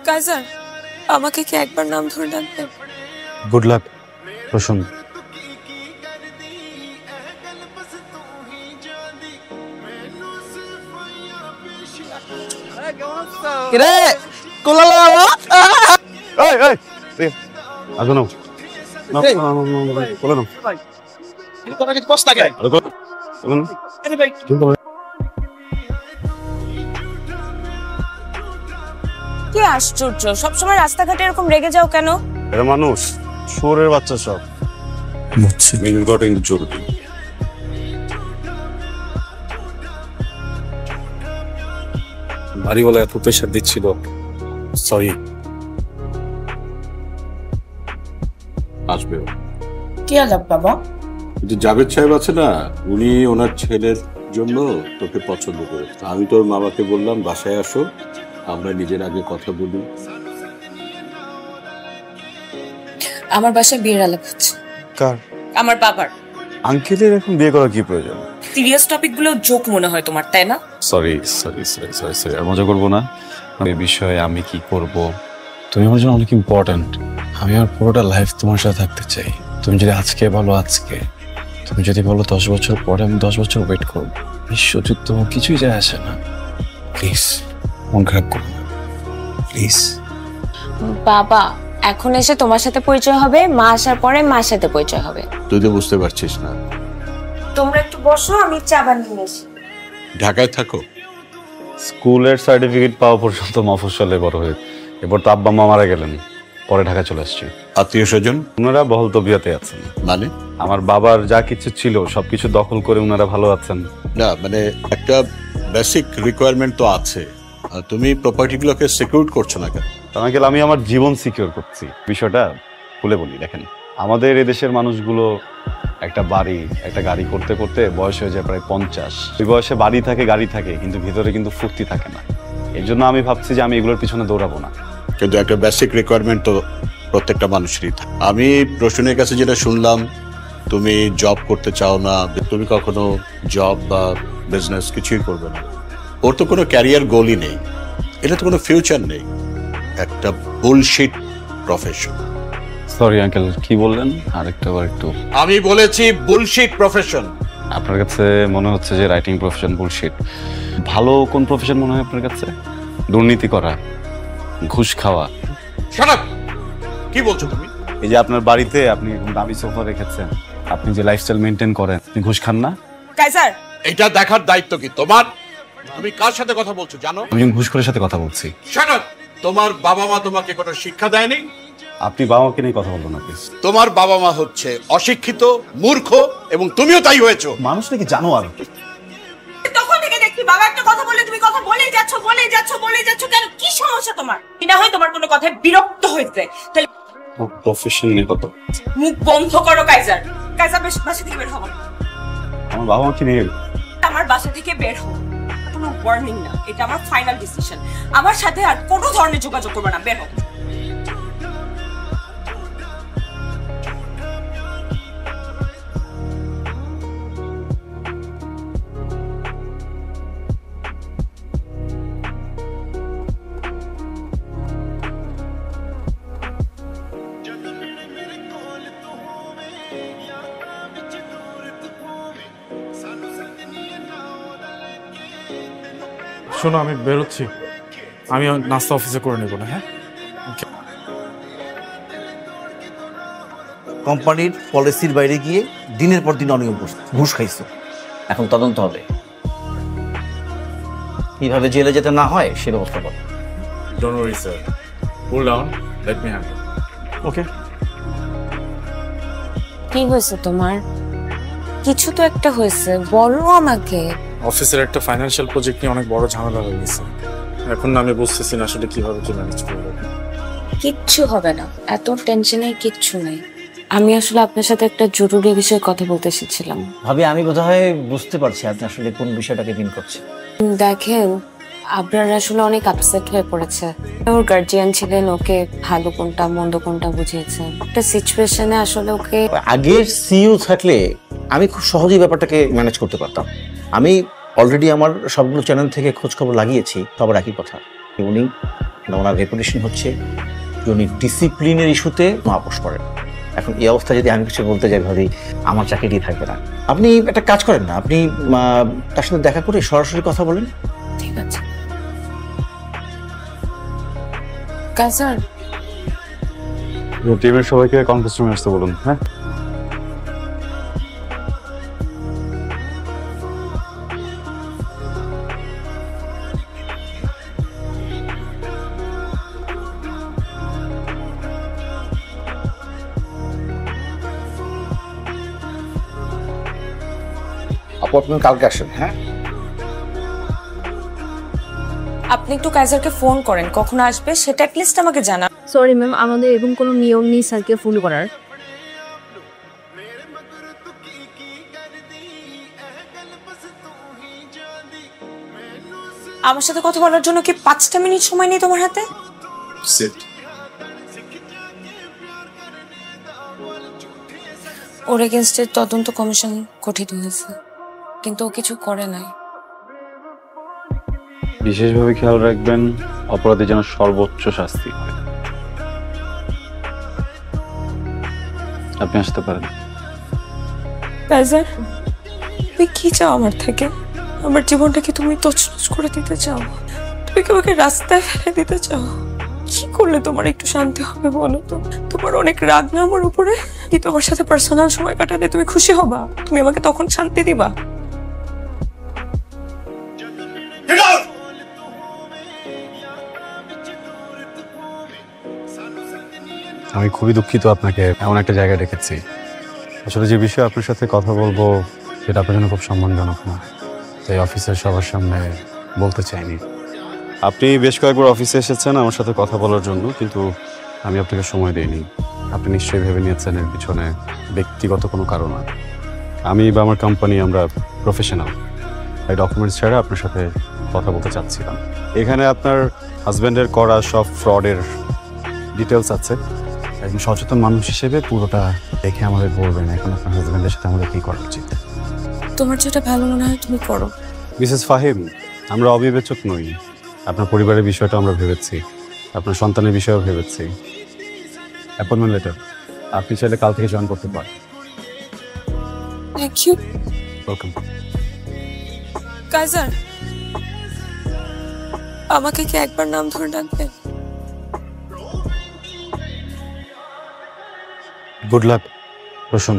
Kaiser, আমাকে কি একবার নাম ধরে ডাকবেন? Good luck Roshan. কিরে কোলালা এই এই আগে নাও কোলে নাও। তোরা কি কষ্ট লাগে? কি আশ্চর্য, সবসময় রাস্তাঘাটে এরকম রেগে যাও কেন? এরা মানুষ, শুয়োরের বাচ্চা সব। বাড়িওয়ালা এত প্রেশার দিচ্ছিল, সরি। আসবে কি আলাপ বাবা? যে জাভেদ সাহেব আছে না, উনি ওনার ছেলের জন্য তোকে পছন্দ করে। আমি তোর মামাকে বললাম বাসায় আসো, আমরা নিজের আগে কথা বলি। আমার বাসায় বিয়ের আলাপ হচ্ছে। কার? আমার বাবার। আঙ্কেলের এখন বিয়ে করার কি প্রয়োজন? সিরিয়াস টপিক গুলো জোক মনে হয় তোমার, তাই না? Sorry sorry sorry sorry sorry, আর মজা করবো না। এই বিষয়ে আমি কি করব, তুমি আমার জন্য অনেক ইম্পর্ট্যান্ট। আমি আমার পুরোটা লাইফ তোমার সাথে থাকতে চাই। তুমি যদি আজকে বলো আজকে, তুমি যদি বলো 10 বছর পরে, আমি 10 বছর ওয়েট করবো। বিশ্বযুদ্ধ কিছুই যায় আসে না। প্লিজ মন খারাপ করো না, প্লিজ। বাবা, এখন এসে তোমার সাথে পরিচয় হবে, মা আসার পরে মার সাথে পরিচয় হবে। তুই তো বুঝতে পারছিস না। তোমরা একটু বসো, আমি চা বানিয়ে আসি। ঢাকায় থাকো? স্কুলের সার্টিফিকেট পাওয়া পর্যন্ত মফস্বলে বড় হয়ে, এবার তো আব্বা মা মারা গেলেন, পরে ঢাকা চলে আসছি। আত্মীয় স্বজন? ওনারা বহল তবিয়তে আছেন। মানে? আমার বাবার যা কিছু ছিল সবকিছু দখল করে ওনারা ভালো আছেন। না মানে একটা বেসিক রিকোয়ারমেন্ট তো আছে, আর তুমি প্রপার্টিগুলোকে সিকিউর করছো না কেন? আঙ্কেল, আমি আমার জীবন সিকিউর করছি। বিষয়টা খুলে বলি, দেখেন, আমাদের এদেশের মানুষগুলো একটা বাড়ি একটা গাড়ি করতে করতে বয়স হয়ে যায় প্রায় 50। ওই বয়সে বাড়ি থাকে গাড়ি থাকে, কিন্তু ভিতরে কিন্তু ফুর্তি থাকে না। এর জন্য আমি ভাবছি যে আমি এগুলোর পিছনে দৌড়াবো না। কিন্তু একটা বেসিক রিকোয়ারমেন্ট তো প্রত্যেকটা মানুষেরই থাকে। আমি রোশনের কাছে যেটা শুনলাম, তুমি জব করতে চাও না, তুমি কখনো জব বা বিজনেস কিছুই করবে না। ওর তো কোনো ক্যারিয়ার গোলই নেই, এটা তো কোনো ফিউচার নেই, একটা বুলশিট প্রফেশন। সরি আঙ্কেল, কি বললেন আরেকটা বার একটু? আমি বলেছি বুলশিট প্রফেশন। আপনার কাছে মনে হচ্ছে যে রাইটিং প্রফেশন বুলশিট। ভালো কোন প্রফেশন মনে হয় আপনার কাছে? দুর্নীতি করা, ঘুষ খাওয়া। Shut up! কি বলছো তুমি? এই যে আপনার বাড়িতে আপনি দামি সোফা রেখেছেন, আপনি যে লাইফস্টাইল মেনটেন করেন, আপনি ঘুষ খান না? কাইজার, এটা দেখার দায়িত্ব কি তোমার? তুমি কার সাথে কথা বলছো জানো? আমি ঘুষখোরের সাথে কথা বলছি। Shut up! তোমার বাবা মা তোমাকে কোনো শিক্ষা দেয়নি? আপনি বাবা মাকে নিয়ে কথা বলবেন না প্লিজ। তোমার বাবা মা হচ্ছে অশিক্ষিত, মূর্খ, এবং তুমিও তাই হয়েছো। মানুষ নাকি জানো? আর তখন থেকে দেখি বাবা একটা কথা বলে তুমি কথা বলেই যাচ্ছ বলেই যাচ্ছ বলেই যাচ্ছ, কেন? কি সমস্যা তোমার? না হয় তোমার কোনো কথায় বিরক্ত হয়েছে, তাহলে প্রফেশন নিয়ে কথা। মুখ বন্ধ করো কাইজার। কাইজার, বাসা থেকে বের হবো। আমার বাবা মাকে নিয়ে আমার বাসা থেকে বের হবো। কোনো ওয়ার্নিং না, এটা আমার ফাইনাল ডিসিশন। আমার সাথে আর কোনো ধরনের যোগাযোগ করবে না, বের হবো। শোনো, আমি বেরোচ্ছি, আমি নাস্তা অফিসে করে নেবো না। হ্যাঁ, কোম্পানির পলিসির বাইরে গিয়ে দিনের পর দিন অনিয়ম করছো, ঘুষ খাইছো। এখন তদন্ত হবে, কিভাবে জেলে যেতে না হয় সে ব্যবস্থা করো। Don't worry sir, cool down, let me handle. Okay. কি হয়েছে তোমার? কিছু তো একটা হয়েছে, বলো আমাকে। অফিসের একটা ফাইন্যান্সিয়াল প্রজেক্ট নিয়ে অনেক বড় ঝামেলা হয়ে গেছে। এখন না আমি বুঝতেছি না আসলে কিভাবে কি ম্যানেজ করবো। কিচ্ছু হবে না, এত টেনশনের কিচ্ছু নেই। আমি আসলে আপনার সাথে একটা জরুরি বিষয়ে কথা বলতে এসেছিলাম। ভাবি, আমি বোধহয় বুঝতে পারছি আপনি আসলে কোন বিষয়টাকে মিন করছেন। দেখেন, আপনার আসলে অনেক আপসেট হয়ে পড়েছে। ওর গার্জিয়ান ছিলেন, ওকে ভালো কোনটা মন্দ কোনটা বুঝিয়েছে। একটা সিচুয়েশনে আসলে ওকে আগের সিইও থাকলে আমি খুব সহজেই ব্যাপারটাকে ম্যানেজ করতে পারতাম। আমি অলরেডি আমার সবগুলো চ্যানেল থেকে খোঁজ খবর লাগিয়েছি, সবার একই কথা, উনি ওনার রেপুটেশন হচ্ছে উনি ডিসিপ্লিনের ইস্যুতে আপোষ করেন। এখন এই অবস্থায় যদি আমি কিছু বলতে যাই ভাবি আমার চাকরিটি থাকবে না। আপনি একটা কাজ করেন না, আপনি তার সাথে দেখা করে সরাসরি কথা বলেন। ঠিক আছে কাজার, টিমের সবাইকে কনফারেন্স রুমে আসতে বলুন। হ্যাঁ, আপু আপনি কালকে আসেন। হ্যাঁ, আপনি একটু কাইজারকে ফোন করেন, কখন আসবে সেটা অ্যাটলিস্ট আমাকে জানান। সরি ম্যাম, আমাদের এরকম কোনো নিয়ম নেই স্যারকে ফোন করার। আমার সাথে কথা বলার জন্য কি 5টা মিনিট সময় নেই তোমার হাতে? ওর এগেনস্টে তদন্ত কমিশন গঠিত হয়েছে, কিন্তু ও কিছু করে নাই। বিশেষভাবে খেয়াল রাখবেন অপরাধী যেন সর্বোচ্চ শাস্তি হয়। আপনি আসতে পারেন। কাইজার, তুমি কি চাও আমার থেকে? আমার জীবনটাকে তুমি তছনছ করে দিতে চাও? তুমি কি আমাকে রাস্তায় ফেলে দিতে চাও? কি করলে তোমার একটু শান্তি হবে বলো তো? তোমার অনেক রাগ না আমার উপরে? কি তোমার সাথে পার্সোনাল সময় কাটালে তুমি খুশি হবা? তুমি আমাকে তখন শান্তি দিবা? আমি খুবই দুঃখিত আপনাকে এমন একটা জায়গায় রেখেছি। আসলে যে বিষয়ে আপনার সাথে কথা বলবো সেটা আপনার জন্য খুব সম্মানজনক না, তাই অফিসের সবার সামনে বলতে চাইনি। আপনি বেশ কয়েকবার অফিসে এসেছেন আমার সাথে কথা বলার জন্য, কিন্তু আমি আপনাকে সময় দিইনি। আপনি নিশ্চয়ই ভেবে নিয়েছেন এর পিছনে ব্যক্তিগত কোনো কারণ আছে। আমি বা আমার কোম্পানি আমরা প্রফেশনাল, এই ডকুমেন্টস ছাড়া আপনার সাথে কথা বলতে চাচ্ছিলাম। এখানে আপনার হাজব্যান্ডের করা সব ফ্রডের ডিটেলস আছে। একজন সচেতন মানুষ হিসেবে পুরোটা দেখে আমাদের বলবেন এখন আপনার হাজব্যান্ডের সাথে আমাদের কী করা উচিত। তোমার যেটা ভালো মনে হয় তুমি করো। মিসেস ফাহিম, আমরা অবিবেচক নই। আপনার পরিবারের বিষয়টা আমরা ভেবেছি, আপনার সন্তানের বিষয়েও ভেবেছি। অ্যাপয়েন্টমেন্ট লেটার আপনি চাইলে কাল থেকে জয়েন করতে পারেন। Thank you. ওয়েলকাম। কাইজার, আমাকে কি একবার নাম ধরে ডাকবেন? Good luck Roshan.